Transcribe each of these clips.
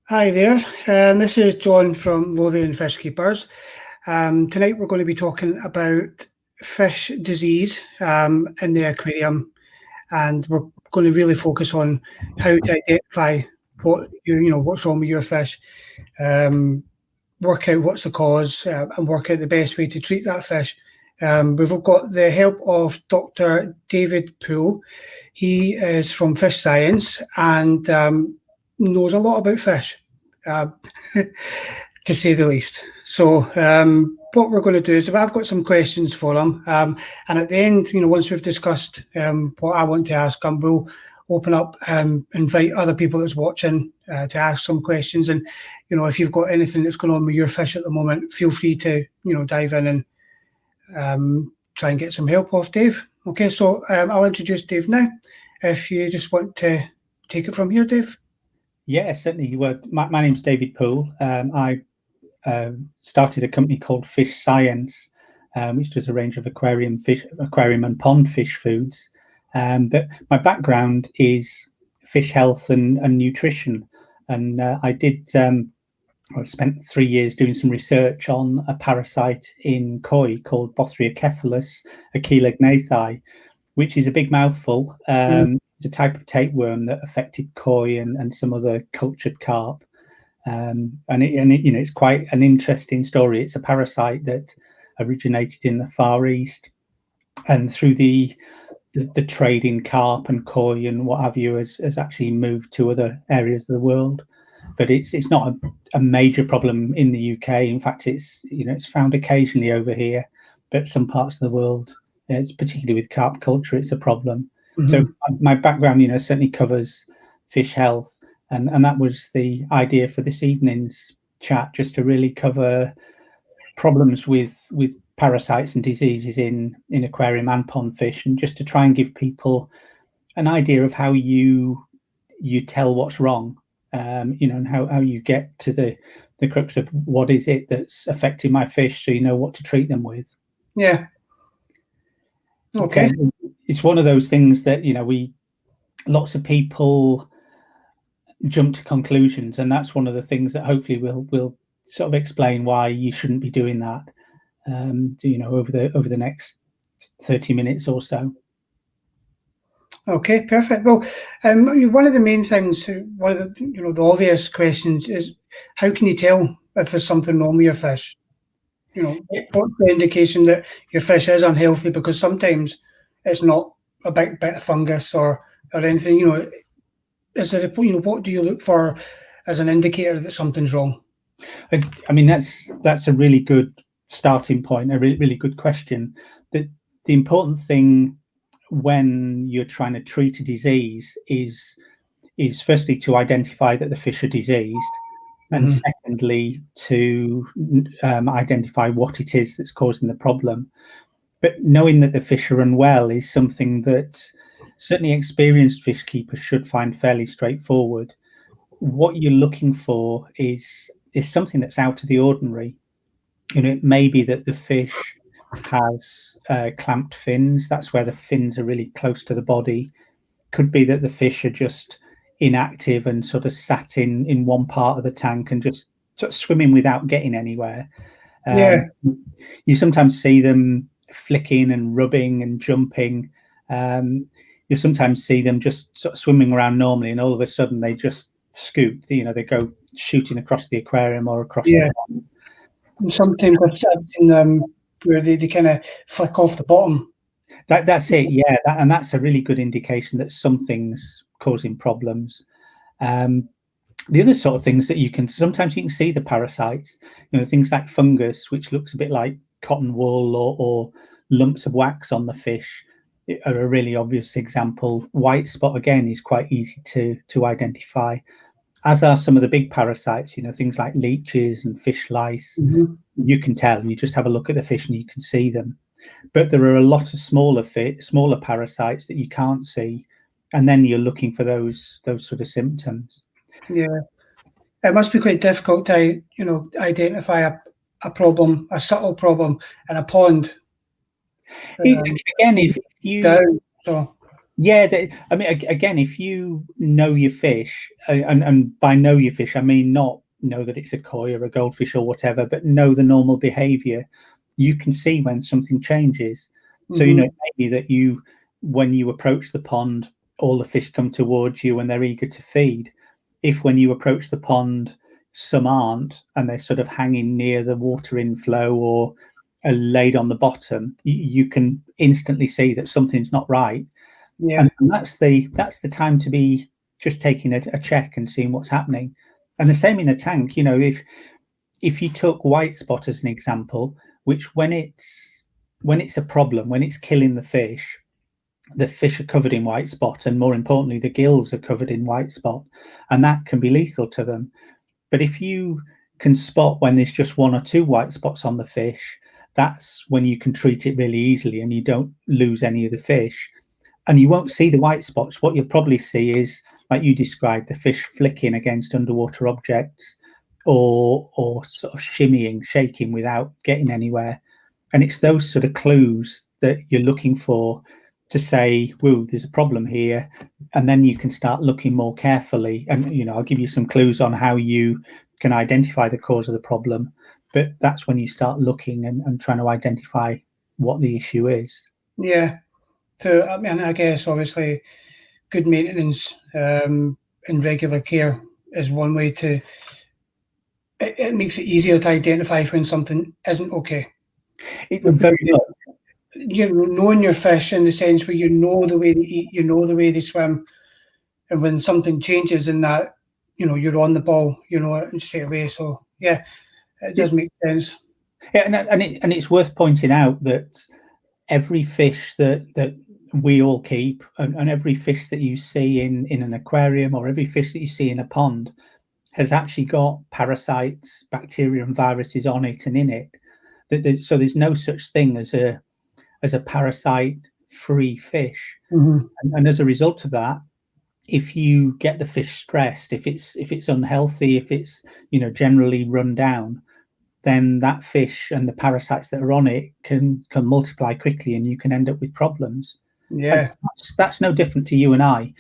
Hi there, this is John from Lothian Fish Keepers. Tonight we're going to be talking about fish disease in the aquarium, and we're going to really focus on how to identify what's wrong with your fish, work out what's the cause, and work out the best way to treat that fish. We've got the help of Dr. David Poole. He is from FishScience and knows a lot about fish, uh, to say the least. So what we're going to do is I've got some questions for him, and at the end, once we've discussed what I want to ask him, we'll open up and invite other people that's watching to ask some questions. And if you've got anything that's going on with your fish at the moment, feel free to dive in and try and get some help off Dave. Okay, so I'll introduce Dave now. If you just want to take it from here, Dave. Yeah, certainly. Well, my name's David Poole. I started a company called FishScience, which does a range of aquarium and pond fish foods. But my background is fish health and nutrition, and I spent 3 years doing some research on a parasite in koi called Bothriacephalus achilognathi, which is a big mouthful. It's a type of tapeworm that affected koi and some other cultured carp. It's quite an interesting story. It's a parasite that originated in the Far East, and through the trade in carp and koi and what have you has actually moved to other areas of the world. But it's not a major problem in the UK. In fact, it's found occasionally over here, but some parts of the world, it's particularly with carp culture, it's a problem. So my background, certainly covers fish health, and that was the idea for this evening's chat, just to really cover problems with parasites and diseases in aquarium and pond fish, and just to try and give people an idea of how you tell what's wrong, and how you get to the crux of what is it that's affecting my fish, so you know what to treat them with. Yeah. Okay. It's one of those things that lots of people jump to conclusions, and that's one of the things that hopefully we'll sort of explain why you shouldn't be doing that, over the next 30 minutes or so. Okay, perfect. Well, one of the main things, one of the obvious questions is, how can you tell if there's something wrong with your fish? What's the indication that your fish is unhealthy? Because sometimes it's not a big bit of fungus or anything. Is there what do you look for as an indicator that something's wrong? I mean, that's a really good starting point, a really good question. The important thing when you're trying to treat a disease is firstly to identify that the fish are diseased, and secondly to identify what it is that's causing the problem. But knowing that the fish are unwell is something that certainly experienced fish keepers should find fairly straightforward. What you're looking for is something that's out of the ordinary. It may be that the fish has clamped fins. That's where the fins are really close to the body. Could be that the fish are just inactive and sort of sat in one part of the tank and just sort of swimming without getting anywhere. You sometimes see them flicking and rubbing and jumping. You sometimes see them just sort of swimming around normally, and all of a sudden they just scoop. They go shooting across the aquarium or across the pond. Sometimes I've seen them where they kind of flick off the bottom. That's it, yeah, and that's a really good indication that something's causing problems. The other sort of things that you can see the parasites, things like fungus, which looks a bit like cotton wool or lumps of wax on the fish, are a really obvious example. White spot, again, is quite easy to identify, as are some of the big parasites, things like leeches and fish lice. You can tell, you just have a look at the fish and you can see them. But there are a lot of smaller parasites that you can't see, and then you're looking for those sort of symptoms. Yeah, it must be quite difficult to identify a problem, a subtle problem in a pond. Again, if you Yeah, I mean, again, if you know your fish, and by know your fish, I mean not know that it's a koi or a goldfish or whatever, but know the normal behavior, you can see when something changes. So, Mm-hmm. it may be that when you approach the pond, all the fish come towards you and they're eager to feed. If when you approach the pond, some aren't, and they're sort of hanging near the water inflow or are laid on the bottom, you can instantly see that something's not right. Yeah. And that's the time to be just taking a check and seeing what's happening. And the same in a tank. If you took white spot as an example, which when it's a problem, when it's killing the fish are covered in white spot, and more importantly, the gills are covered in white spot, and that can be lethal to them. But if you can spot when there's just one or two white spots on the fish, that's when you can treat it really easily and you don't lose any of the fish. And you won't see the white spots. What you'll probably see is, like you described, the fish flicking against underwater objects, or sort of shimmying, shaking without getting anywhere. And it's those sort of clues that you're looking for to say, "Whoa, there's a problem here," and then you can start looking more carefully. And I'll give you some clues on how you can identify the cause of the problem. But that's when you start looking and trying to identify what the issue is. Yeah. So, I mean, I guess obviously good maintenance and regular care is one way to. It makes it easier to identify when something isn't okay. Very much. Knowing your fish in the sense where you know the way they eat, you know the way they swim, and when something changes in that, you're on the ball, straight away. So yeah, it does make sense. Yeah, and it's worth pointing out that every fish that we all keep, and every fish that you see in an aquarium, or every fish that you see in a pond, has actually got parasites, bacteria, and viruses on it and in it. So there's no such thing as a parasite-free fish. Mm-hmm. And as a result of that, if you get the fish stressed, if it's unhealthy, if it's generally run down, then that fish and the parasites that are on it can multiply quickly, and you can end up with problems. And Yeah. that's no different to you and I.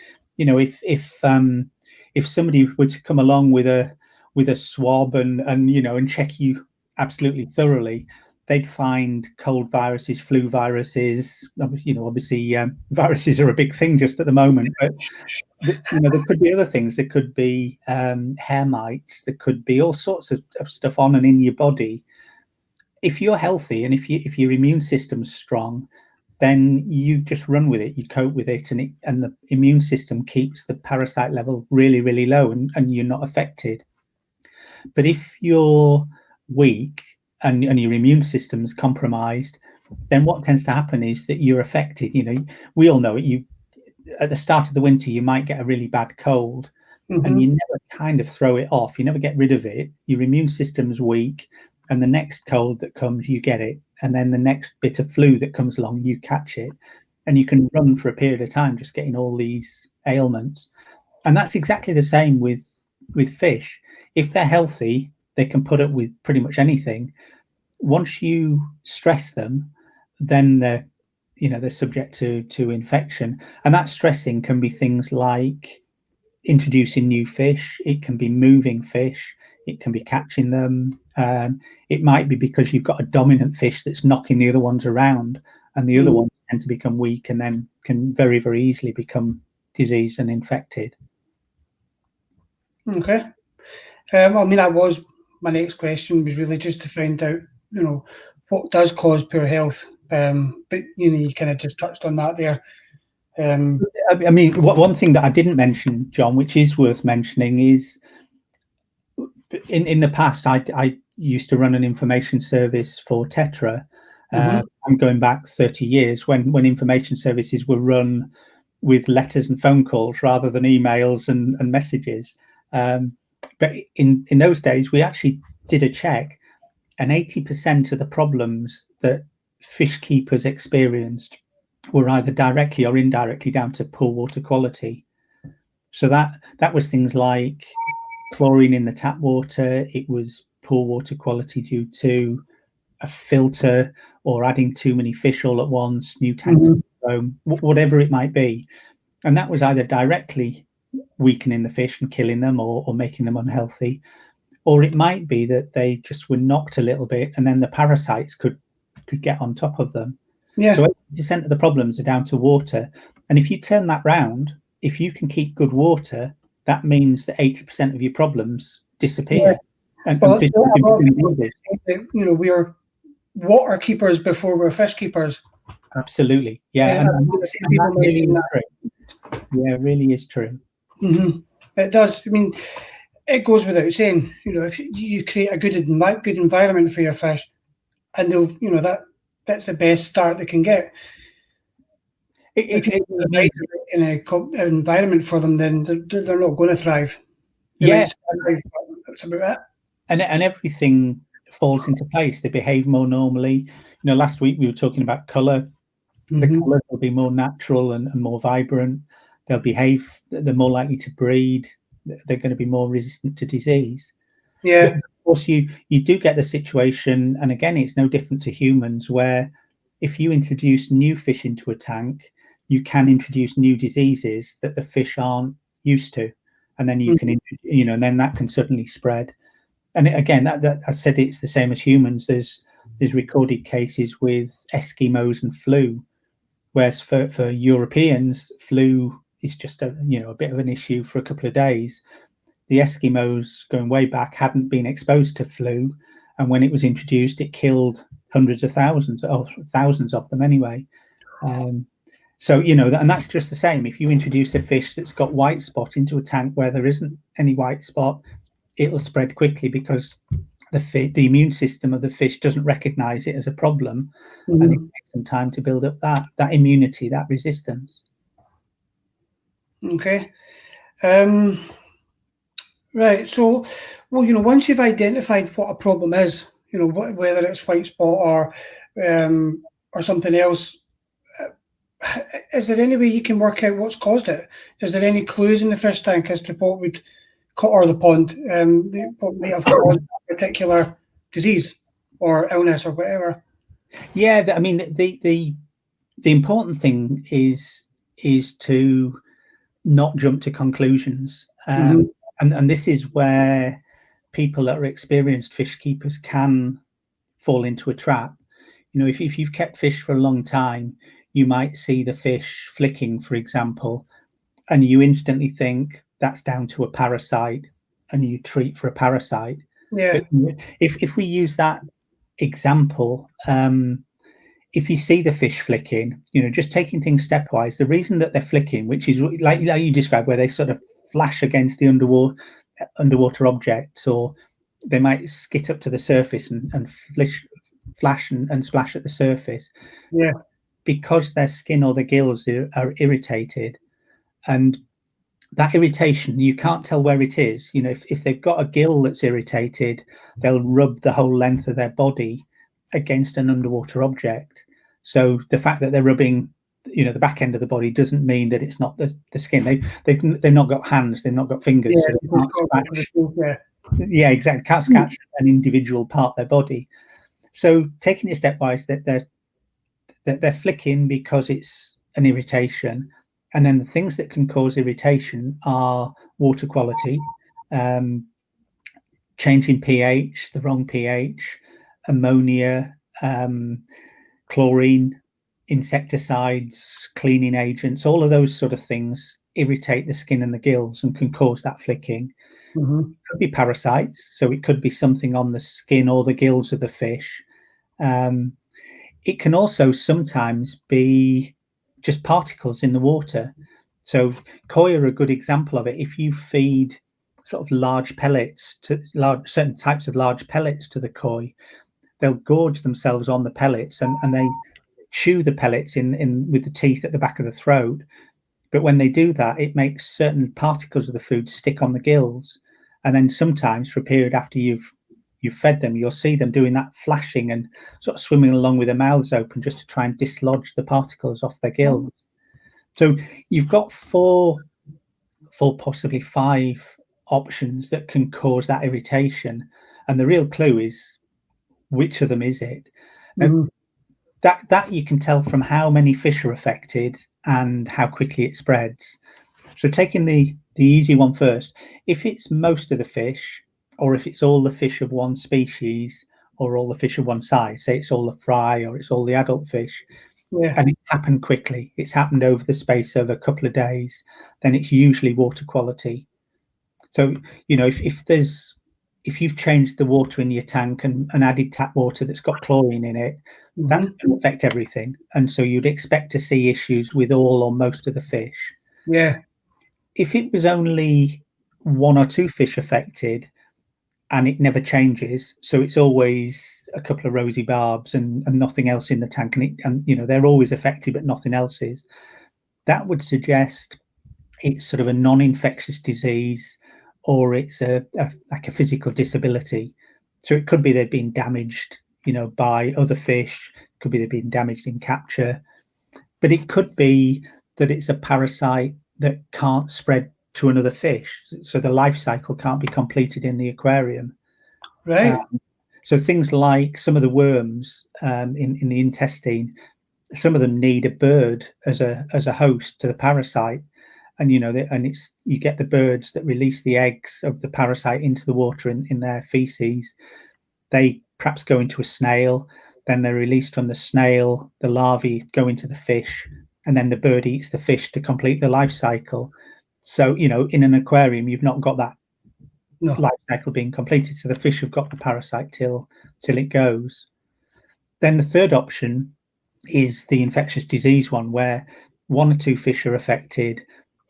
If somebody were to come along with a swab and check you absolutely thoroughly, they'd find cold viruses, flu viruses. Obviously, viruses are a big thing just at the moment, but there could be other things. There could be hair mites. There could be all sorts of stuff on and in your body. If you're healthy and if your immune system's strong, then you just run with it. You cope with it, and the immune system keeps the parasite level really, really low, and you're not affected. But if you're weak and your immune system's compromised, then what tends to happen is that you're affected. We all know it. At the start of the winter, you might get a really bad cold, and you never kind of throw it off. You never get rid of it. Your immune system's weak, and the next cold that comes, you get it. And then the next bit of flu that comes along, you catch it. And you can run for a period of time just getting all these ailments. And that's exactly the same with fish. If they're healthy, they can put up with pretty much anything. Once you stress them, then they're subject to infection. And that stressing can be things like introducing new fish. It can be moving fish. It can be catching them. It might be because you've got a dominant fish that's knocking the other ones around, and the other ones tend to become weak and then can very, very easily become diseased and infected. Okay. I mean, that was my next question, was really just to find out, what does cause poor health. But you kind of just touched on that there. I mean, one thing that I didn't mention, John, which is worth mentioning, is in the past, I used to run an information service for Tetra. I'm going back 30 years when information services were run with letters and phone calls rather than emails and messages. But in those days, we actually did a check, and 80% of the problems that fish keepers experienced were either directly or indirectly down to poor water quality. So that was things like chlorine in the tap water. It was poor water quality due to a filter or adding too many fish all at once, new tanks whatever it might be. And that was either directly weakening the fish and killing them, or making them unhealthy, or it might be that they just were knocked a little bit, and then the parasites could get on top of them. Yeah. So 80% of the problems are down to water. And if you turn that round, if you can keep good water, that means that 80% of your problems disappear. Yeah. And Well, fish you know, we are water keepers before we're fish keepers. Absolutely, yeah, and that really is true. Yeah, it really is true. Mm-hmm. It does. I mean, it goes without saying. You know, if you create a good environment for your fish, and they'll, you know, that's the best start they can get. If you provide in an environment for them, then they're not going to thrive. Yeah, that's about it. And everything falls into place. They behave more normally. You know, last week we were talking about colour. The colours will be more natural and more vibrant. They'll behave. They're more likely to breed. They're going to be more resistant to disease. Yeah. But of course, you do get the situation, and again, it's no different to humans, where if you introduce new fish into a tank, you can introduce new diseases that the fish aren't used to, and then you can, you know, and then that can suddenly spread. And again, that I said, it's the same as humans. There's recorded cases with Eskimos and flu, whereas for Europeans, flu is just a bit of an issue for a couple of days. The Eskimos, going way back, hadn't been exposed to flu, and when it was introduced, it killed hundreds of thousands, or thousands of them anyway. So, you know, and that's just the same. If you introduce a fish that's got white spot into a tank where there isn't any white spot, it'll spread quickly, because the immune system of the fish doesn't recognize it as a problem, and it takes some time to build up that immunity, that resistance. Okay. Right. So, well, you know, once you've identified what a problem is, you know, whether it's white spot or something else, is there any way you can work out what's caused it? Is there any clues in the fish tank as to what would, or the pond, what might have caused a particular disease or illness or whatever? Yeah, I mean, the important thing is to not jump to conclusions, and this is where people that are experienced fish keepers can fall into a trap. You know, if you've kept fish for a long time, you might see the fish flicking, for example, and you instantly think that's down to a parasite, and you treat for a parasite. Yeah. But if we use that example, if you see the fish flicking, you know, just taking things stepwise, the reason that they're flicking, which is like you described, where they sort of flash against the underwater objects, or they might skit up to the surface and flash and splash at the surface. Yeah. Because their skin or the gills are irritated, and that irritation, you can't tell where it is. You know, if they've got a gill that's irritated, they'll rub the whole length of their body against an underwater object. So the fact that they're rubbing, you know, the back end of the body doesn't mean that it's not the skin. They've not got hands, they've not got fingers, Yeah, so they can't scratch. Yeah, exactly. Can't scratch an individual part of their body. So taking it stepwise, that they're flicking because it's an irritation, and then the things that can cause irritation are water quality, changing pH, the wrong pH, ammonia, chlorine, insecticides, cleaning agents. All of those sort of things irritate the skin and the gills and can cause that flicking. It could be parasites, so it could be something on the skin or the gills of the fish. It can also sometimes be just particles in the water. So koi are a good example of it. If you feed sort of large pellets to certain types of large pellets to the koi, they'll gorge themselves on the pellets, and they chew the pellets in with the teeth at the back of the throat. But when they do that, it makes certain particles of the food stick on the gills, and then sometimes for a period after you've fed them, you'll see them doing that, flashing and sort of swimming along with their mouths open, just to try and dislodge the particles off their gills. So you've got four, possibly five options that can cause that irritation, and the real clue is which of them is it. that you can tell from how many fish are affected and how quickly it spreads. So taking the easy one first, if it's most of the fish, or if it's all the fish of one species, or all the fish of one size, say it's all the fry or it's all the adult fish, Yeah. and it happened quickly, it's happened over the space of a couple of days, then it's usually water quality. So, if you've changed the water in your tank and added tap water that's got chlorine in it, that's going to affect everything. And so you'd expect to see issues with all or most of the fish. Yeah. If it was only one or two fish affected and it never changes, so it's always a couple of rosy barbs and nothing else in the tank, and they're always affected but nothing else is, that would suggest it's sort of a non-infectious disease, or it's like a physical disability. So it could be they've been damaged, by other fish. It could be they've been damaged in capture, but it could be that it's a parasite that can't spread to another fish. So the life cycle can't be completed in the aquarium. Right. So things like some of the worms in the intestine, some of them need a bird as a host to the parasite. And you get the birds that release the eggs of the parasite into the water in their feces. They perhaps go into a snail, then they're released from the snail, the larvae go into the fish, and then the bird eats the fish to complete the life cycle. So, in an aquarium, you've not got that life cycle being completed. So the fish have got the parasite till it goes. Then the third option is the infectious disease one, where one or two fish are affected,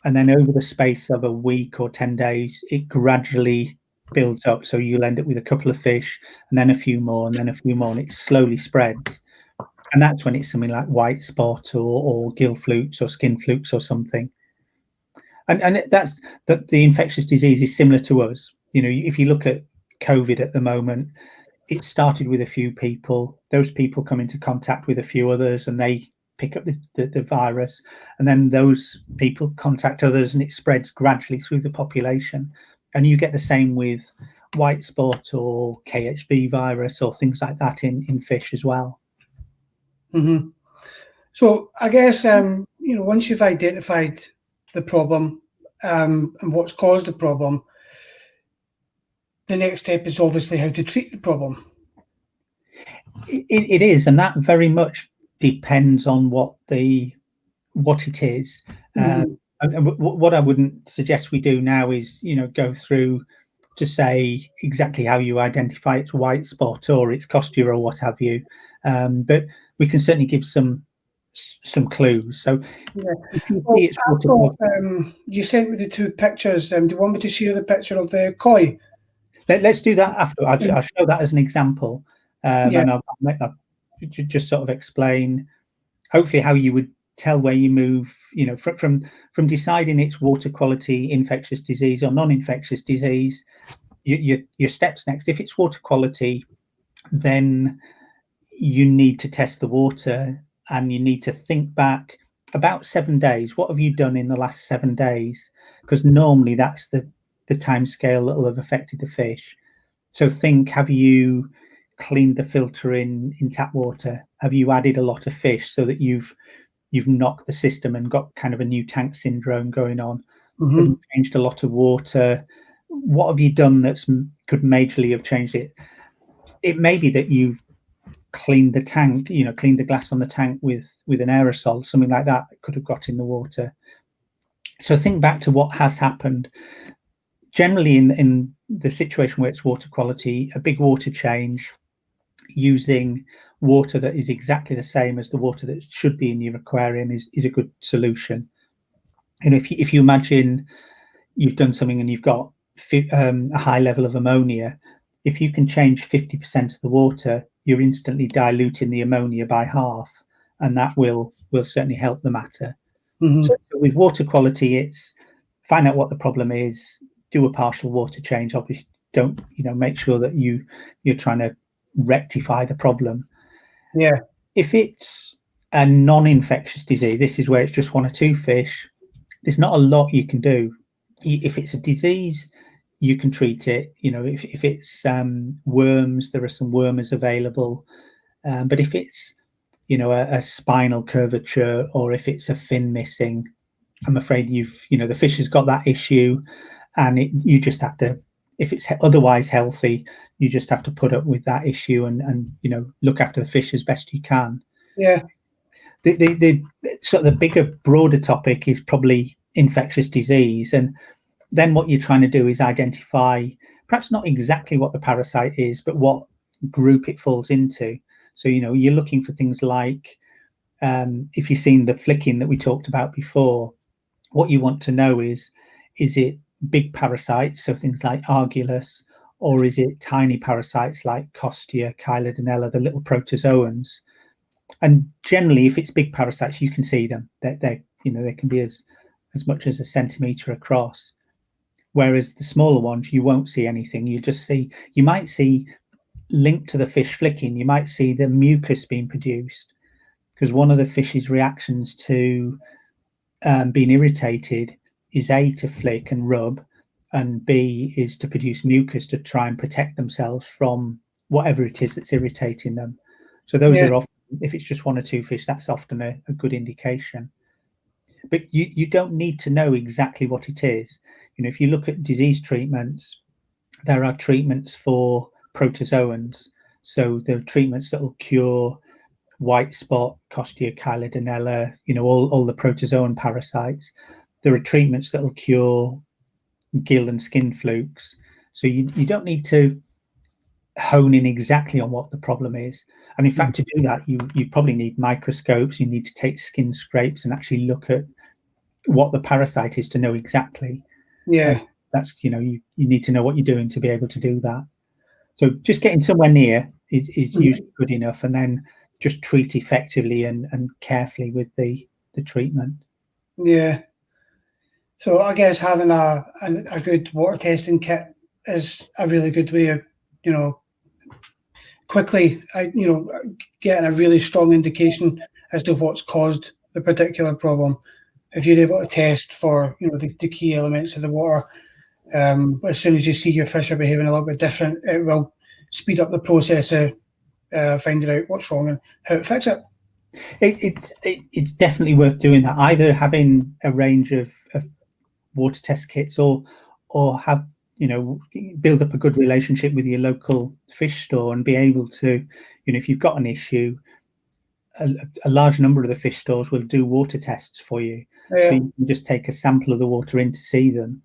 and then over the space of a week or 10 days, it gradually builds up. So you'll end up with a couple of fish, and then a few more, and then a few more, and it slowly spreads. And that's when it's something like white spot or gill flukes or skin flukes or something. And that's that the infectious disease is similar to us. If you look at COVID at the moment, it started with a few people. Those people come into contact with a few others, and they pick up the virus, and then those people contact others, and it spreads gradually through the population. And you get the same with white spot or KHB virus or things like that in fish as well. Mm-hmm. So I guess once you've identified the problem and what's caused the problem, the next step is obviously how to treat the problem. It is, and that very much depends on what it is. Mm-hmm. And what I wouldn't suggest we do now is, go through to say exactly how you identify its white spot or its costia or what have you. But we can certainly give some clues. So if you see it's you sent me the two pictures. Do you want me to share the picture of the koi? Let's do that after. I'll show that as an example, Yeah. and I'll just sort of explain, hopefully, how you would tell where you move, from deciding its water quality, infectious disease or non-infectious disease, your steps next. If it's water quality, then you need to test the water, and you need to think back about 7 days. What have you done in the last 7 days? Because normally that's the time scale that will have affected the fish. So think, have you cleaned the filter in tap water? Have you added a lot of fish so that you've knocked the system and got kind of a new tank syndrome going on? Mm-hmm. Have you changed a lot of water? What have you done that could majorly have changed it? It may be that you've cleaned the tank, cleaned the glass on the tank with an aerosol, something like that could have got in the water. So think back to what has happened. Generally, in the situation where it's water quality, a big water change using water that is exactly the same as the water that should be in your aquarium is a good solution. And if you imagine you've done something and you've got a high level of ammonia, if you can change 50% of the water, you're instantly diluting the ammonia by half, and that will certainly help the matter. Mm-hmm. So with water quality, it's find out what the problem is, do a partial water change. Obviously, don't make sure that you're trying to rectify the problem. Yeah. If it's a non-infectious disease, this is where it's just one or two fish. There's not a lot you can do. If it's a disease, you can treat it. If it's worms, there are some wormers available. But if it's a spinal curvature, or if it's a fin missing, I'm afraid the fish has got that issue, and you just have to, if it's otherwise healthy, you just have to put up with that issue and look after the fish as best you can. Yeah. The sort of the bigger, broader topic is probably infectious disease, and then what you're trying to do is identify perhaps not exactly what the parasite is, but what group it falls into. So you're looking for things like, if you've seen the flicking that we talked about before, what you want to know is it big parasites, so things like Argillus, or is it tiny parasites like Costia, Chyladinella, the little protozoans? And generally, if it's big parasites, you can see them. They can be as much as a centimetre across. Whereas the smaller ones, you won't see anything. You might see linked to the fish flicking, you might see the mucus being produced, because one of the fish's reactions to being irritated is A, to flick and rub, and B, is to produce mucus to try and protect themselves from whatever it is that's irritating them. So those are often, if it's just one or two fish, that's often a good indication. But you don't need to know exactly what it is. If you look at disease treatments, there are treatments for protozoans. So there are treatments that will cure white spot, Costia, Chyladinella, all the protozoan parasites. There are treatments that will cure gill and skin flukes. So you don't need to hone in exactly on what the problem is. And in fact, to do that, you probably need microscopes. You need to take skin scrapes and actually look at what the parasite is to know exactly. Yeah. That's, you need to know what you're doing to be able to do that. So just getting somewhere near is usually good enough, and then just treat effectively and carefully with the treatment. Yeah. So I guess having a good water testing kit is a really good way of, quickly, getting a really strong indication as to what's caused the particular problem. If you're able to test for, the key elements of the water, as soon as you see your fish are behaving a little bit different, it will speed up the process of finding out what's wrong and how to fix it. It's definitely worth doing that. Either having a range of water test kits, or have build up a good relationship with your local fish store and be able to, if you've got an issue, a large number of the fish stores will do water tests for you. So you can just take a sample of the water in to see them.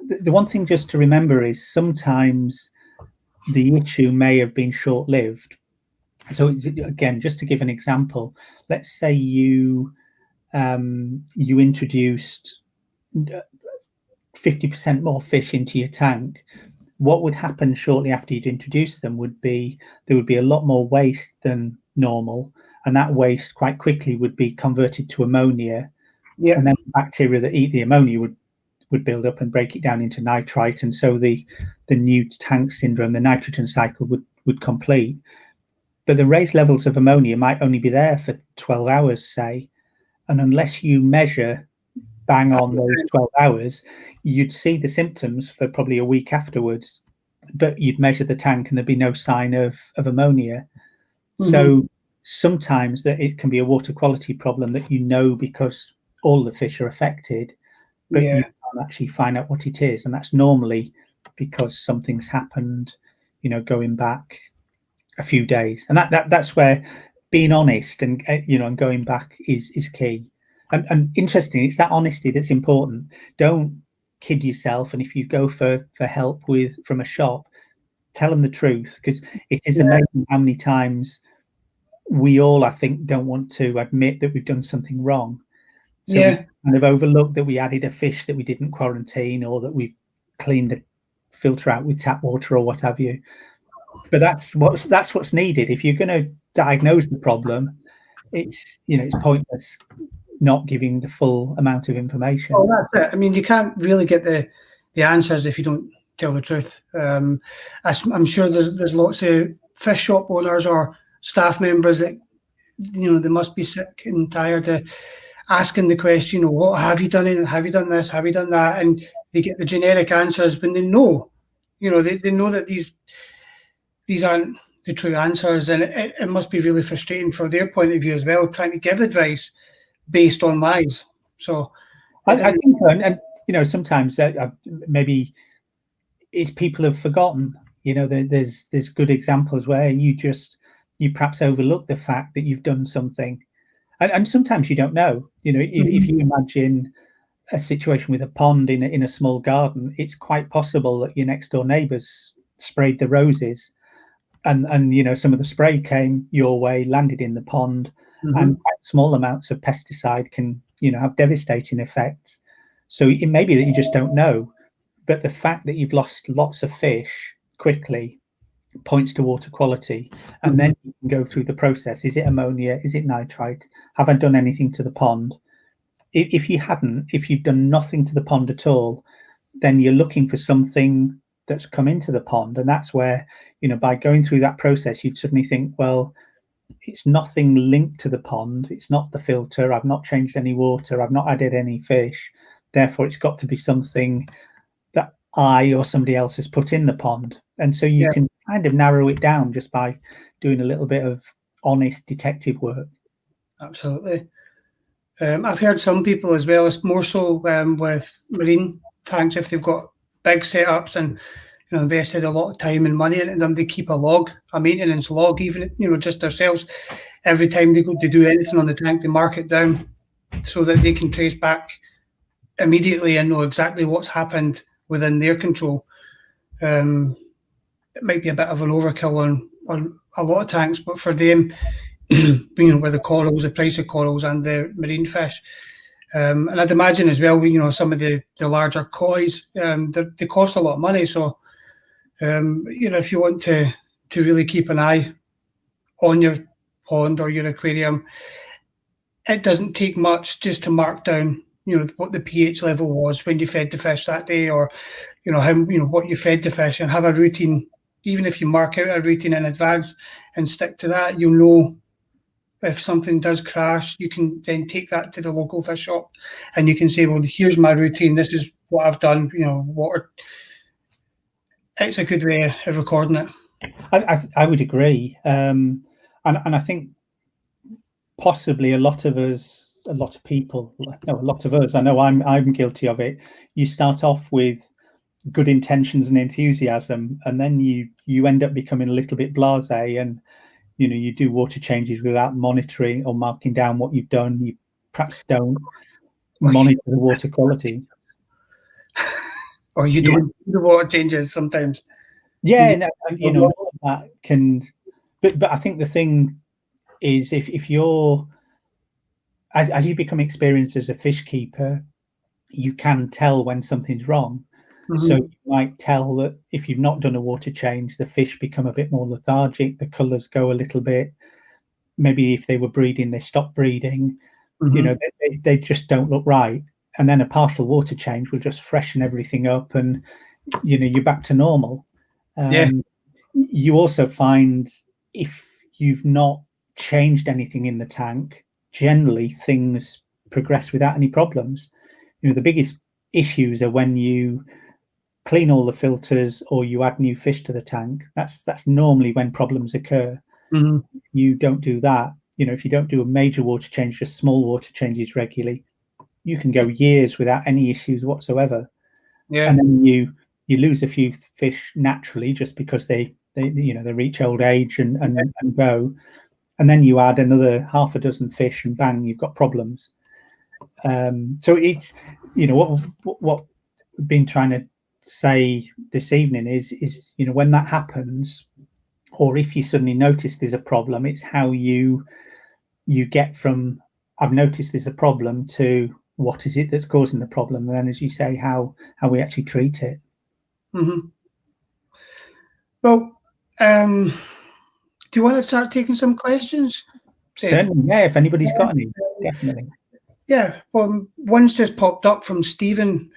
The one thing just to remember is sometimes the issue may have been short-lived. So again, just to give an example, let's say you introduced 50% more fish into your tank. What would happen shortly after you'd introduced them would be there would be a lot more waste than normal, and that waste quite quickly would be converted to ammonia. And then the bacteria that eat the ammonia would build up and break it down into nitrite, and so the new tank syndrome, the nitrogen cycle, would complete. But the raised levels of ammonia might only be there for 12 hours, say, and unless you measure bang on those 12 hours, you'd see the symptoms for probably a week afterwards, but you'd measure the tank and there'd be no sign of ammonia. So sometimes that it can be a water quality problem that because all the fish are affected, but you can't actually find out what it is, and that's normally because something's happened, going back a few days. And that's where being honest and and going back is key. And interestingly, it's that honesty that's important. Don't kid yourself, and if you go for help from a shop, tell them the truth, because it is amazing how many times we all, I think, don't want to admit that we've done something wrong. So we kind of overlook that we added a fish that we didn't quarantine, or that we cleaned the filter out with tap water or what have you. But that's what's needed. If you're going to diagnose the problem, it's pointless not giving the full amount of information. Oh, that's it. I mean, you can't really get the answers if you don't tell the truth. I'm sure there's lots of fish shop owners or staff members that they must be sick and tired of asking the question, what have you done? Have you done this? Have you done that? And they get the generic answers when they know, they know that these aren't the true answers, and it must be really frustrating from their point of view as well, trying to give advice based on lies. So I think so, and you know, sometimes maybe it's people have forgotten. You know, there's good examples where you perhaps overlook the fact that you've done something, and sometimes you don't know. You know, if you imagine a situation with a pond in a small garden, it's quite possible that your next door neighbours sprayed the roses, and you know, some of the spray came your way, landed in the pond, and quite small amounts of pesticide can, you know, have devastating effects. So it may be that you just don't know, but the fact that you've lost lots of fish quickly points to water quality, and then you can go through the process. Is it ammonia? Is it nitrite? Have I done anything to the pond? If you've done nothing to the pond at all, then you're looking for something that's come into the pond, and that's where, you know, by going through that process, you'd suddenly think, well, it's nothing linked to the pond, it's not the filter, I've not changed any water, I've not added any fish, therefore it's got to be something that I or somebody else has put in the pond. And so you can kind of narrow it down just by doing a little bit of honest detective work. Absolutely. I've heard some people as well, it's more so with marine tanks, if they've got big setups and, you know, invested a lot of time and money into them, they keep a maintenance log, even, you know, just themselves. Every time they go to do anything on the tank, they mark it down so that they can trace back immediately and know exactly what's happened within their control. It might be a bit of an overkill on a lot of tanks, but for them, you know, with the corals, the price of corals and the marine fish, and I'd imagine as well, you know, some of the larger kois, they cost a lot of money. So, you know, if you want to really keep an eye on your pond or your aquarium, it doesn't take much just to mark down, you know, what the pH level was when you fed the fish that day, or, you know, how, you know, what you fed the fish, and have a routine. Even if you mark out a routine in advance and stick to that, you'll know if something does crash. You can then take that to the local fish shop and you can say, well, here's my routine, this is what I've done, you know, water. It's a good way of recording it. I would agree, and I think possibly a lot of us, a lot of people, no, a lot of us, I know I'm guilty of it. You start off with good intentions and enthusiasm, and then you end up becoming a little bit blasé, and you know, you do water changes without monitoring or marking down what you've done. You perhaps don't monitor the water quality, or you don't do the water changes sometimes. Yeah, no, you know, that can, but I think the thing is, if you're, as you become experienced as a fish keeper, you can tell when something's wrong. So you might tell that if you've not done a water change, the fish become a bit more lethargic, the colours go a little bit. Maybe if they were breeding, they stop breeding. You know, they just don't look right. And then a partial water change will just freshen everything up, and you know, you're back to normal. You also find if you've not changed anything in the tank, generally things progress without any problems. You know, the biggest issues are when you clean all the filters or you add new fish to the tank. That's normally when problems occur. You don't do that. You know, if you don't do a major water change, just small water changes regularly, you can go years without any issues whatsoever. And then you lose a few fish naturally just because they you know, they reach old age and go, and then you add another half a dozen fish and bang, you've got problems. So it's, you know, what we've been trying to say this evening is, you know, when that happens, or if you suddenly notice there's a problem, it's how you get from I've noticed there's a problem to what is it that's causing the problem, and then, as you say, how we actually treat it. Well, do you want to start taking some questions? Certainly, yeah, if anybody's got any, definitely. Yeah, well, one's just popped up from Stephen.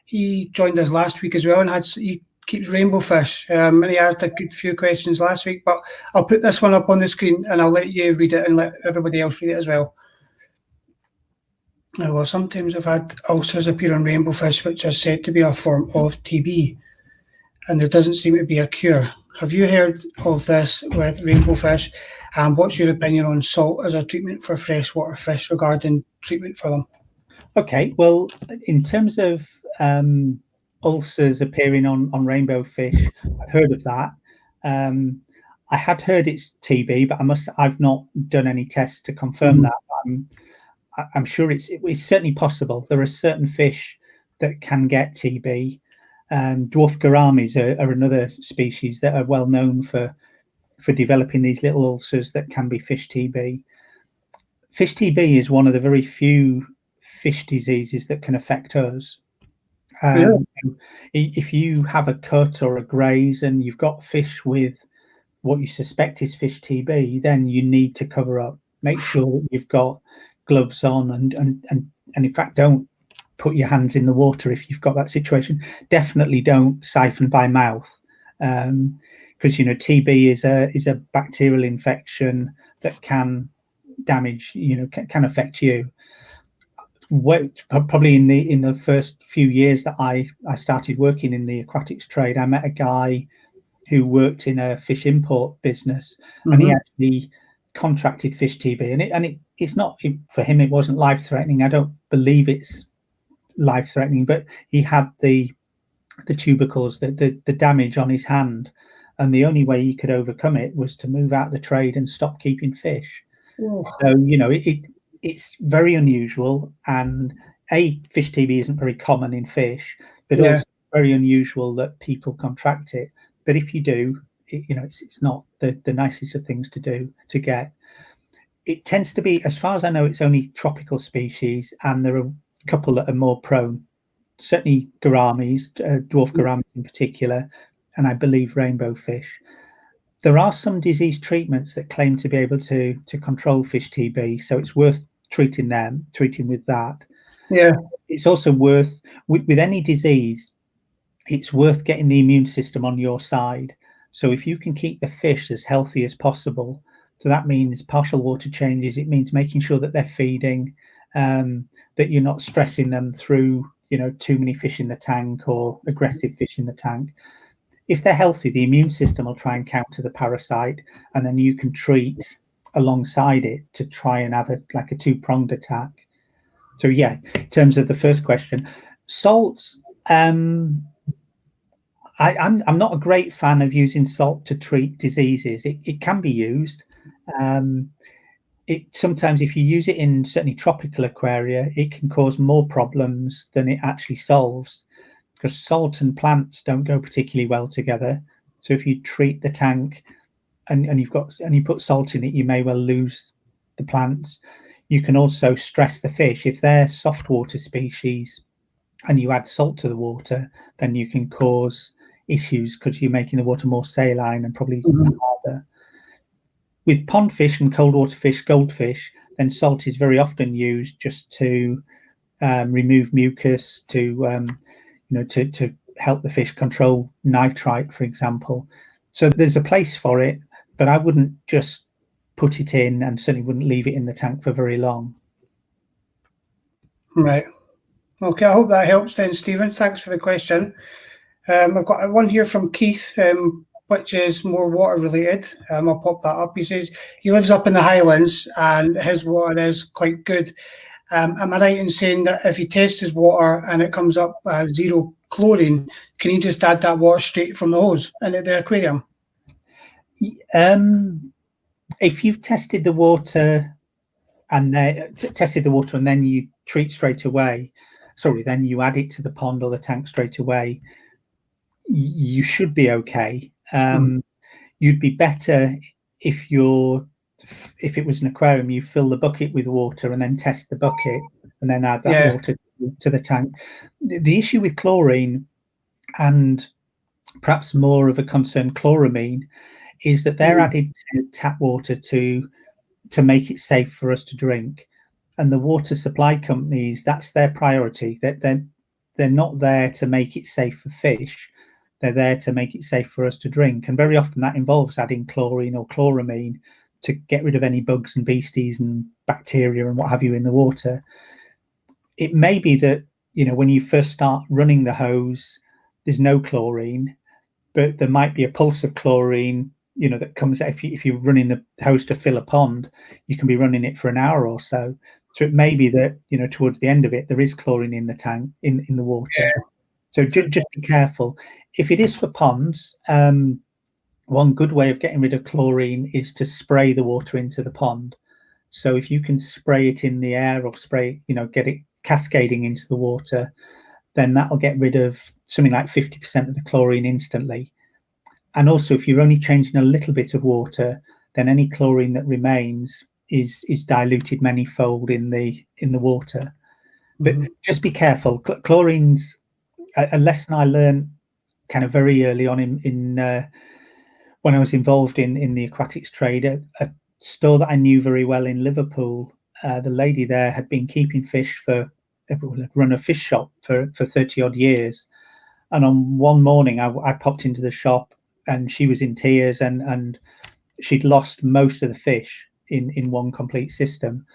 He joined us last week as well, and he keeps rainbow fish, and he asked a good few questions last week, but I'll put this one up on the screen and I'll let you read it and let everybody else read it as well. Well, sometimes I've had ulcers appear on rainbow fish, which are said to be a form of TB, and there doesn't seem to be a cure. Have you heard of this with rainbow fish? And what's your opinion on salt as a treatment for freshwater fish regarding treatment for them? Okay, well, in terms of ulcers appearing on rainbow fish, I've heard of that. I had heard it's TB, but I've not done any tests to confirm that. I'm sure it's certainly possible. There are certain fish that can get TB. Dwarf gouramis are another species that are well known for developing these little ulcers that can be fish TB. Fish TB is one of the very few fish diseases that can affect us. If you have a cut or a graze and you've got fish with what you suspect is fish TB, then you need to cover up. Make sure that you've got gloves on, and in fact, don't put your hands in the water if you've got that situation. Definitely don't siphon by mouth, because TB is a bacterial infection that can damage, can affect you. Probably in the first few years that I started working in the aquatics trade, I met a guy who worked in a fish import business, and he actually contracted fish TB, and it's not, for him, it wasn't life threatening. I don't believe it's life threatening, but he had the tubercles, the damage on his hand, and the only way he could overcome it was to move out the trade and stop keeping fish. So it's very unusual, and fish TB isn't very common in fish, but also very unusual that people contract it. But if you do, it's not the nicest of things to do to get. It tends to be, as far as I know, it's only tropical species, and there are a couple that are more prone. Certainly gouramis, dwarf gouramis in particular, and I believe rainbow fish. There are some disease treatments that claim to be able to control fish TB, so it's worth treating with that. Yeah. It's also worth, with any disease, it's worth getting the immune system on your side. So if you can keep the fish as healthy as possible, so that means partial water changes, it means making sure that they're feeding, that you're not stressing them through, too many fish in the tank or aggressive fish in the tank. If they're healthy, the immune system will try and counter the parasite, and then you can treat alongside it to try and have a two-pronged attack. So yeah, in terms of the first question, salts, I'm not a great fan of using salt to treat diseases. It can be used. Sometimes if you use it in certainly tropical aquaria, it can cause more problems than it actually solves, because salt and plants don't go particularly well together. So if you treat the tank and you put salt in it, you may well lose the plants. You can also stress the fish. If they're soft water species and you add salt to the water, then you can cause issues because you're making the water more saline and probably harder. With pond fish and cold water fish, goldfish, then salt is very often used just to remove mucus, to help the fish control nitrite, for example. So there's a place for it, but I wouldn't just put it in, and certainly wouldn't leave it in the tank for very long. Right. Okay, I hope that helps then, Stephen. Thanks for the question. I've got one here from Keith, which is more water related. I'll pop that up. He says he lives up in the Highlands and his water is quite good. Am I right in saying that if he tests his water and it comes up 0 chlorine, can he just add that water straight from the hose into the aquarium? If you've tested the water and then you treat straight away, then you add it to the pond or the tank straight away, you should be okay. You'd be better if it was an aquarium, you fill the bucket with water and then test the bucket and then add that water to the tank. The issue with chlorine, and perhaps more of a concern chloramine, is that they're added to tap water to make it safe for us to drink. And the water supply companies, that's their priority. They're not there to make it safe for fish. They're there to make it safe for us to drink. And very often that involves adding chlorine or chloramine to get rid of any bugs and beasties and bacteria and what have you in the water. It may be that, when you first start running the hose, there's no chlorine. but there might be a pulse of chlorine, that comes out. If you're running the hose to fill a pond, you can be running it for an hour or so. So it may be that, towards the end of it, there is chlorine in the tank, in the water. Yeah. So just be careful. If it is for ponds, one good way of getting rid of chlorine is to spray the water into the pond. So if you can spray it in the air or spray, get it cascading into the water, then that'll get rid of something like 50% of the chlorine instantly. And also, if you're only changing a little bit of water, then any chlorine that remains is diluted manyfold in the water. But just be careful. Chlorine's a lesson I learned kind of very early on in when I was involved in the aquatics trade. A store that I knew very well in Liverpool, the lady there had been keeping fish had run a fish shop for 30 odd years. And on one morning I popped into the shop and she was in tears, and she'd lost most of the fish in one complete system.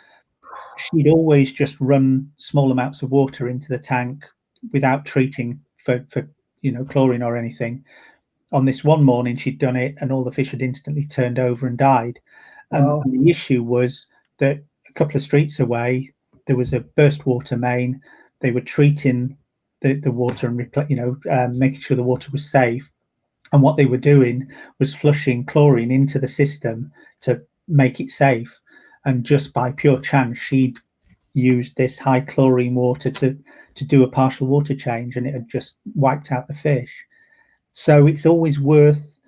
She'd always just run small amounts of water into the tank without treating for chlorine or anything. On this one morning, she'd done it, and all the fish had instantly turned over and died. Wow. And the issue was that a couple of streets away, there was a burst water main. They were treating the water and making sure the water was safe. And what they were doing was flushing chlorine into the system to make it safe. And just by pure chance, she'd used this high chlorine water to do a partial water change, and it had just wiped out the fish. So it's always worth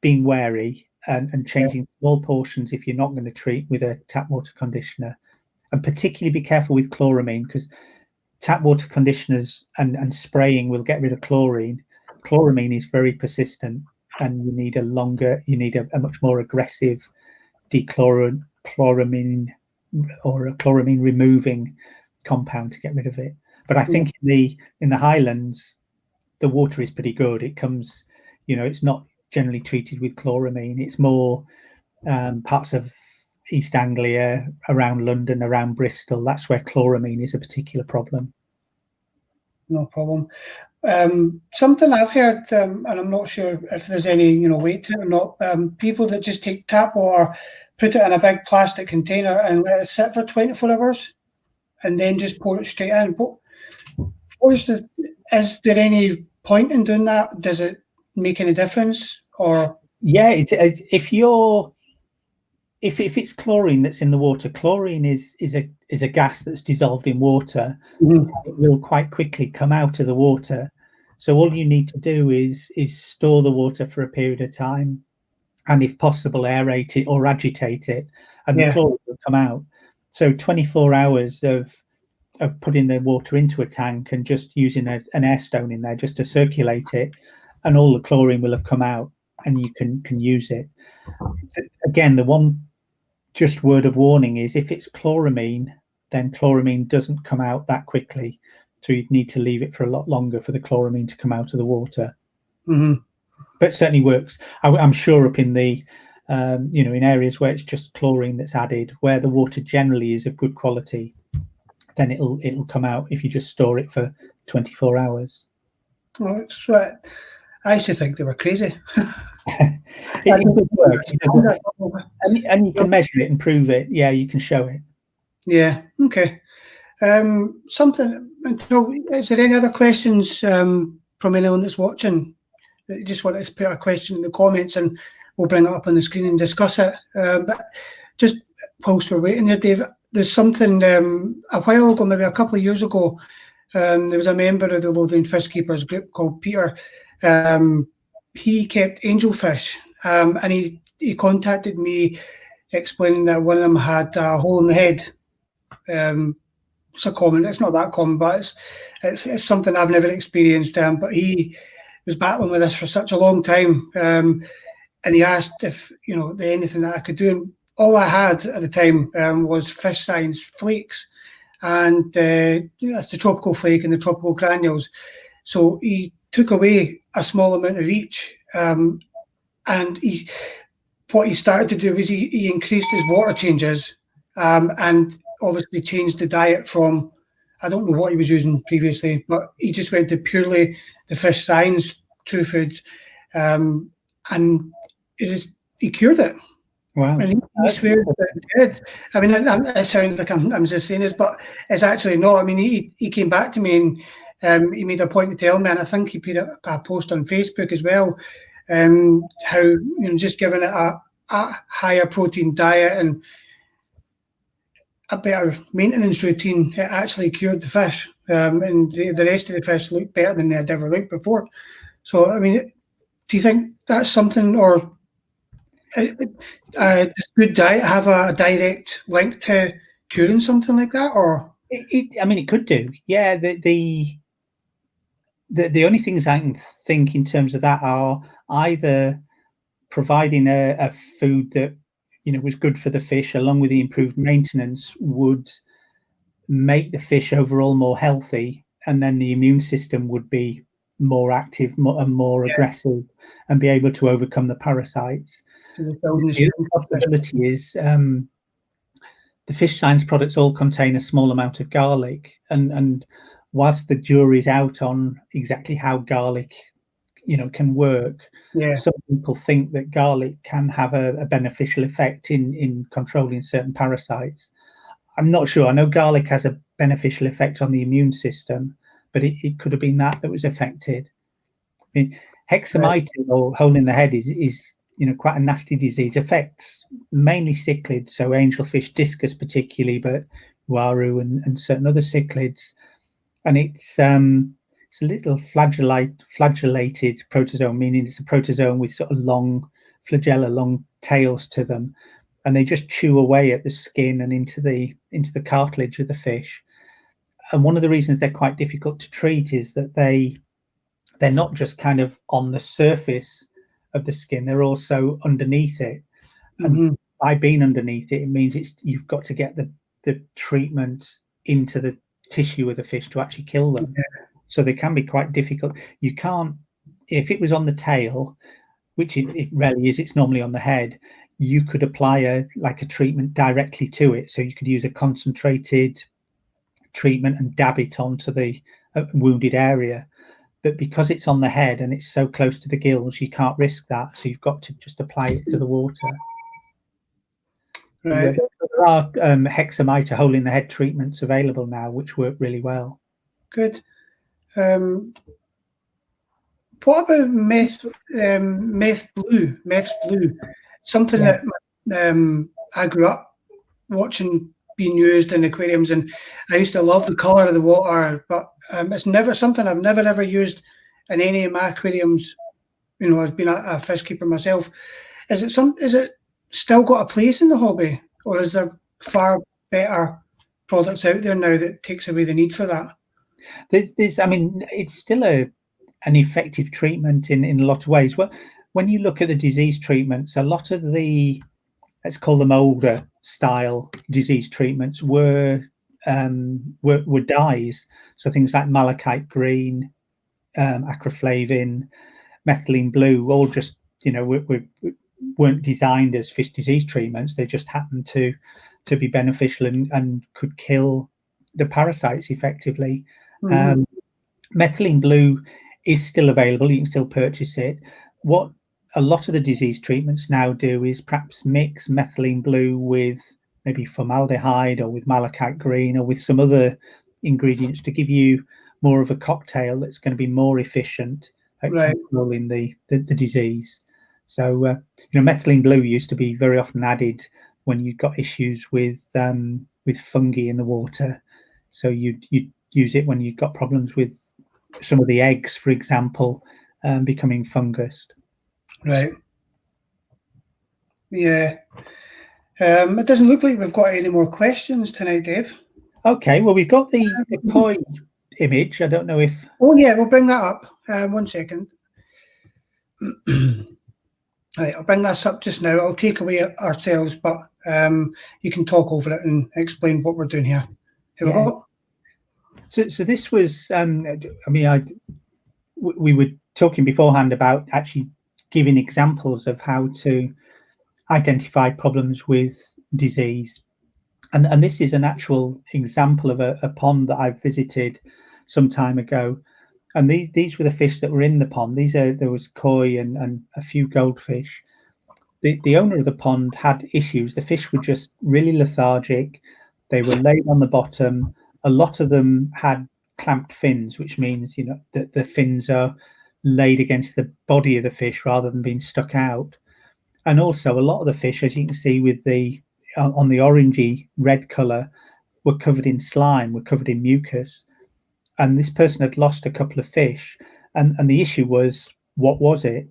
being wary and changing small portions if you're not going to treat with a tap water conditioner. And particularly be careful with chloramine, because tap water conditioners and spraying will get rid of chlorine. Chloramine is very persistent, and you need a much more aggressive chloramine or a chloramine removing compound to get rid of it. But I think in the Highlands, the water is pretty good. It comes, it's not generally treated with chloramine. It's more parts of East Anglia, around London, around Bristol. That's where chloramine is a particular problem. No problem. Something I've heard, and I'm not sure if there's any weight to it or not, people that just take tap water, put it in a big plastic container and let it sit for 24 hours and then just pour it straight in. Is there any point in doing that? Does it make any difference? Or if it's chlorine that's in the water, chlorine is a gas that's dissolved in water. It will quite quickly come out of the water. So all you need to do is store the water for a period of time, and if possible, aerate it or agitate it, and the chlorine will come out. So 24 hours of putting the water into a tank and just using an air stone in there just to circulate it, and all the chlorine will have come out, and you can use it. Again, the one just word of warning is if it's chloramine, then chloramine doesn't come out that quickly. So you'd need to leave it for a lot longer for the chloramine to come out of the water. But it certainly works. I'm sure up in the, in areas where it's just chlorine that's added, where the water generally is of good quality, then it'll come out if you just store it for 24 hours. Oh, it's right. I used to think they were crazy. It works. And you can measure it and prove it. Yeah, you can show it. Yeah, okay. Is there any other questions from anyone that's watching? They just want to put a question in the comments and we'll bring it up on the screen and discuss it. But just whilst we're waiting there, Dave, there's something a while ago, maybe a couple of years ago, there was a member of the Lothian Fish Keepers group called Peter. He kept angelfish, and he contacted me explaining that one of them had a hole in the head. It's not that common, but it's something I've never experienced. But he was battling with this for such a long time, and he asked if anything that I could do. And all I had at the time was FishScience flakes, and that's the tropical flake and the tropical granules. So he took away a small amount of each, and what he started to do was he increased his water changes, and obviously changed the diet from, I don't know what he was using previously, but he just went to purely the FishScience true foods, and he cured it. Wow. And he swears that it did. I mean, it sounds like I'm just saying this, but it's actually not. I mean, he came back to me and he made a point to tell me, and I think he put a post on Facebook as well, how just giving it a higher protein diet and a better maintenance routine, it actually cured the fish, and the rest of the fish looked better than they had ever looked before. So, I mean, do you think that's something, or does good diet have a direct link to curing something like that, or? I mean, it could do. Yeah. The only things I can think in terms of that are either providing a food that was good for the fish, along with the improved maintenance, would make the fish overall more healthy, and then the immune system would be more active and more aggressive, and be able to overcome the parasites. The other possibility is the FishScience products all contain a small amount of garlic, and whilst the jury's out on exactly how garlic can work, some people think that garlic can have a beneficial effect in controlling certain parasites. I'm not sure. I know garlic has a beneficial effect on the immune system, but it could have been that was affected. I mean, hexamitis, or hole in the head, is quite a nasty disease. Affects mainly cichlids, so angelfish, discus particularly, but waru and certain other cichlids. And it's a little flagellated protozoan, meaning it's a protozoan with sort of long flagella, long tails to them, and they just chew away at the skin and into the cartilage of the fish. And one of the reasons they're quite difficult to treat is that they're not just kind of on the surface of the skin, they're also underneath it. And by being underneath it, it means you've got to get the treatment into the tissue of the fish to actually kill them. So they can be quite difficult. You can't, if it was on the tail, which it rarely is, it's normally on the head, you could apply a treatment directly to it. So you could use a concentrated treatment and dab it onto the wounded area. But because it's on the head and it's so close to the gills, you can't risk that. So you've got to just apply it to the water. Right. There are hexamite, hole in the head treatments available now, which work really well. Good. What about meth blue? Meth's blue, something that I grew up watching being used in aquariums, and I used to love the colour of the water, but it's never something I've never ever used in any of my aquariums. I've been a fish keeper myself. Is it still got a place in the hobby, or is there far better products out there now that takes away the need for that? I mean, it's still an effective treatment in a lot of ways. Well, when you look at the disease treatments, a lot of the, let's call them older style disease treatments, were dyes. So things like malachite green, acroflavin, methylene blue, all just weren't designed as fish disease treatments. They just happened to be beneficial and could kill the parasites effectively. Methylene blue is still available. You can still purchase it. What a lot of the disease treatments now do is perhaps mix methylene blue with maybe formaldehyde, or with malachite green, or with some other ingredients to give you more of a cocktail that's going to be more efficient at controlling the disease. So methylene blue used to be very often added when you got issues with fungi in the water. So you'd use it when you've got problems with some of the eggs, for example, becoming fungused. Right. Yeah. It doesn't look like we've got any more questions tonight, Dave. Okay. Well, we've got the koi image. I don't know if... Oh, yeah, we'll bring that up. 1 second. All right, I'll bring this up just now. I'll take away ourselves, but you can talk over it and explain what we're doing here. Here we go. So this was, we were talking beforehand about actually giving examples of how to identify problems with disease. And this is an actual example of a pond that I visited some time ago. And these were the fish that were in the pond. There was koi and a few goldfish. The owner of the pond had issues. The fish were just really lethargic. They were laid on the bottom. A lot of them had clamped fins, which means that the fins are laid against the body of the fish rather than being stuck out. And also, a lot of the fish, as you can see with the on the orangey red color, were covered in slime, were covered in mucus. And this person had lost a couple of fish, and the issue was, what was it?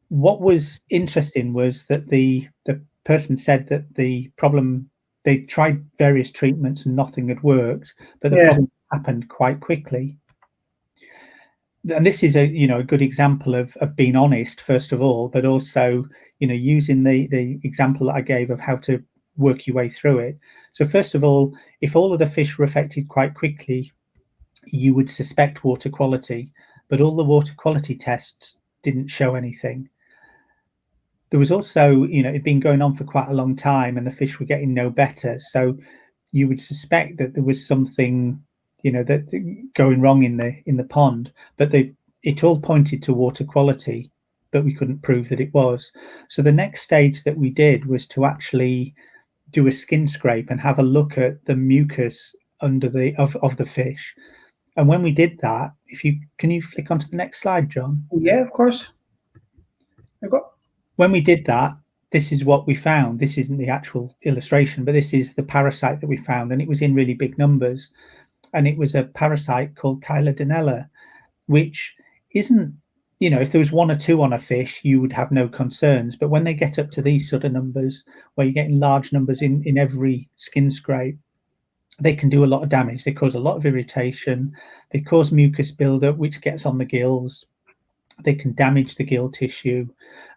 What was interesting was that the person said that the problem, they tried various treatments and nothing had worked, but the problem happened quite quickly. And this is a good example of being honest, first of all, but also using the example that I gave of how to work your way through it. So first of all, if all of the fish were affected quite quickly, you would suspect water quality, but all the water quality tests didn't show anything. There was also, it'd been going on for quite a long time and the fish were getting no better. So you would suspect that there was something, that going wrong in the pond, but it all pointed to water quality, but we couldn't prove that it was. So the next stage that we did was to actually do a skin scrape and have a look at the mucus under of the fish. And when we did that, can you flick onto the next slide, John? Yeah, of course. When we did that, this is what we found. This isn't the actual illustration, but this is the parasite that we found, and it was in really big numbers. And it was a parasite called Chylodenella, which isn't, if there was one or two on a fish, you would have no concerns. But when they get up to these sort of numbers, where you're getting large numbers in every skin scrape, they can do a lot of damage. They cause a lot of irritation. They cause mucus buildup, which gets on the gills. They can damage the gill tissue,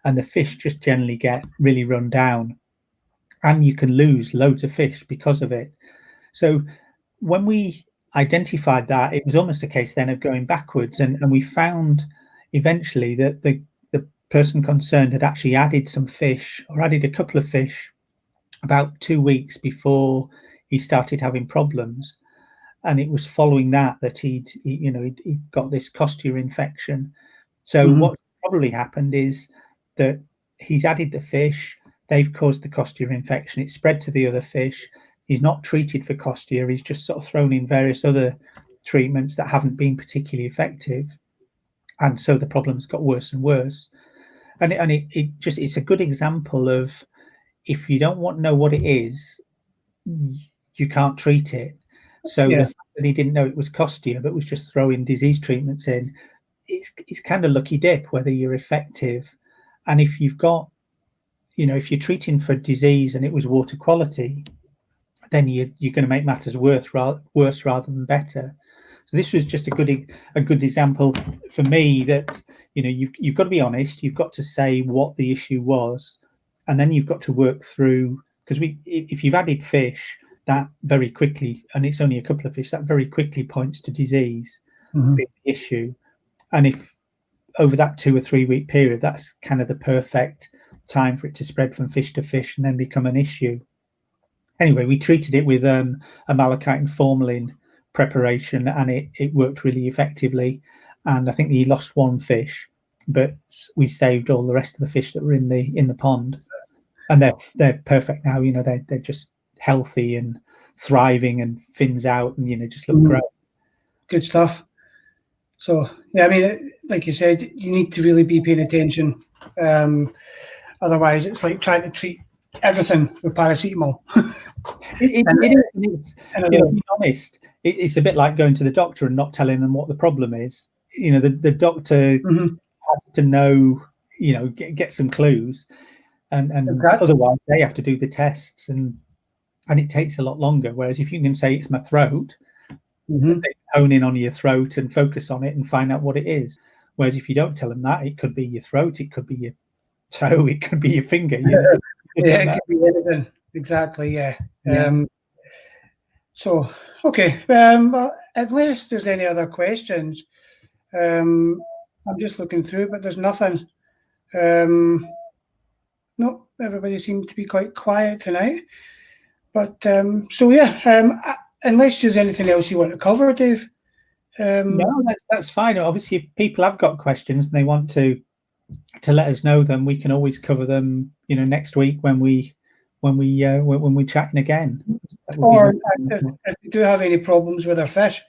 and the fish just generally get really run down, and you can lose loads of fish because of it. So when we identified that, it was almost a case then of going backwards, and we found eventually that the person concerned had actually added some fish, or added a couple of fish, about 2 weeks before he started having problems. And it was following that he'd got this Costier infection. So what probably happened is that he's added the fish, they've caused the Costier infection, it's spread to the other fish. He's not treated for Costier, he's just sort of thrown in various other treatments that haven't been particularly effective. And so the problems got worse and worse. And it's a good example of, if you don't want to know what it is, you can't treat it. So the fact that he didn't know it was Costier, but was just throwing disease treatments in, it's kind of lucky dip whether you're effective. And if you've got, if you're treating for disease and it was water quality, then you're going to make matters worse rather than better. So this was just a good example for me that you've got to be honest. You've got to say what the issue was, and then you've got to work through, because if you've added fish, that very quickly, and it's only a couple of fish, that very quickly points to disease being the issue. And if over that 2 or 3 week period, that's kind of the perfect time for it to spread from fish to fish and then become an issue. Anyway, we treated it with a malachite and formalin preparation, and it worked really effectively. And I think he lost one fish, but we saved all the rest of the fish that were in the pond, and they're perfect now. They're just healthy and thriving and fins out, and just look great. Good stuff. So yeah, I mean, like you said, you need to really be paying attention. Otherwise, it's like trying to treat everything with paracetamol. It is. To be honest, it's a bit like going to the doctor and not telling them what the problem is. The doctor has to know, get some clues, and exactly. Otherwise they have to do the tests, and it takes a lot longer. Whereas if you can say it's my throat, they hone in on your throat and focus on it and find out what it is. Whereas if you don't tell them that, it could be your throat, it could be your toe, it could be your finger. It could be anything. Exactly. Yeah. So okay. Well, unless there's any other questions, I'm just looking through, but there's nothing. No, everybody seems to be quite quiet tonight. But so yeah. Unless there's anything else you want to cover, Dave. No, that's fine. Obviously, if people have got questions and they want to let us know them, we can always cover them, next week when we're chatting again. Or if they do have any problems with their fish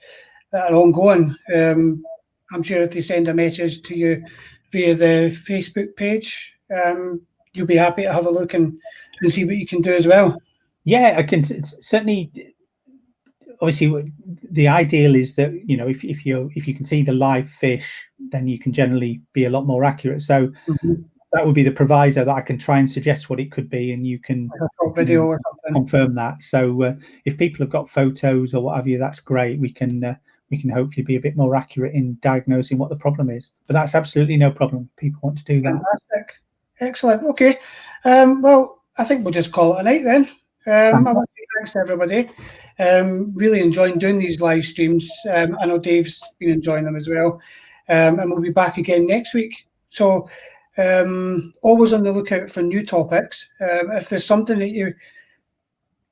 that are ongoing, I'm sure if they send a message to you via the Facebook page, you'll be happy to have a look and see what you can do as well. Yeah, I can certainly. Obviously, the ideal is that if you can see the live fish, then you can generally be a lot more accurate. So that would be the proviso, that I can try and suggest what it could be, and you can like a short video or something. Confirm that. So if people have got photos or what have you, that's great. We can hopefully be a bit more accurate in diagnosing what the problem is. But that's absolutely no problem. People want to do that. Fantastic. Excellent. Okay. Well, I think we'll just call it a night then. I want to say thanks to everybody. Really enjoying doing these live streams. I know Dave's been enjoying them as well. And we'll be back again next week. So always on the lookout for new topics. If there's something that you...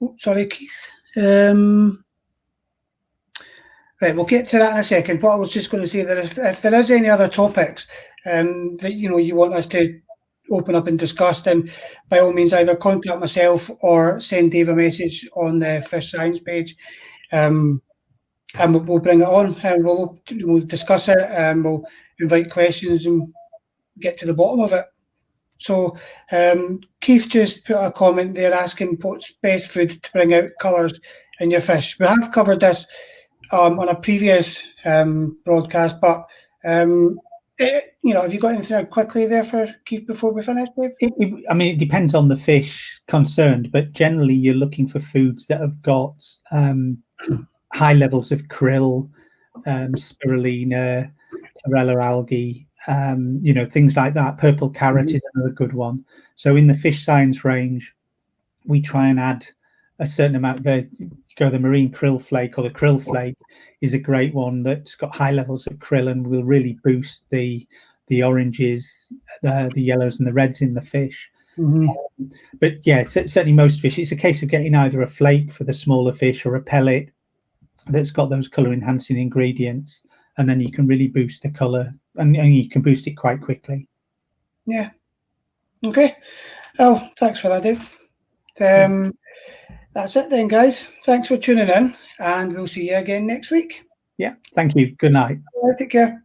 Oh, sorry, Keith. Right, we'll get to that in a second. But I was just going to say that if there is any other topics that you want us to open up and discuss, then by all means either contact myself or send Dave a message on the FishScience page, and we'll bring it on and we'll discuss it, and we'll invite questions and get to the bottom of it. So Keith just put a comment there asking what's best food to bring out colours in your fish. We have covered this on a previous broadcast, but have you got anything quickly there for Keith before we finish, Dave? It depends on the fish concerned, but generally you're looking for foods that have got high levels of krill, spirulina, chlorella algae, things like that. Purple carrot is another good one. So in the FishScience range, we try and add a certain amount. The marine krill flake, or the krill flake, is a great one that's got high levels of krill and will really boost the oranges, the yellows and the reds in the fish. But yeah, certainly most fish, it's a case of getting either a flake for the smaller fish or a pellet that's got those color enhancing ingredients, and then you can really boost the color, and you can boost it quite quickly. Yeah. Okay. Oh, thanks for that, Dave. That's it then, guys. Thanks for tuning in, and we'll see you again next week. Yeah, thank you. Good night. Take care.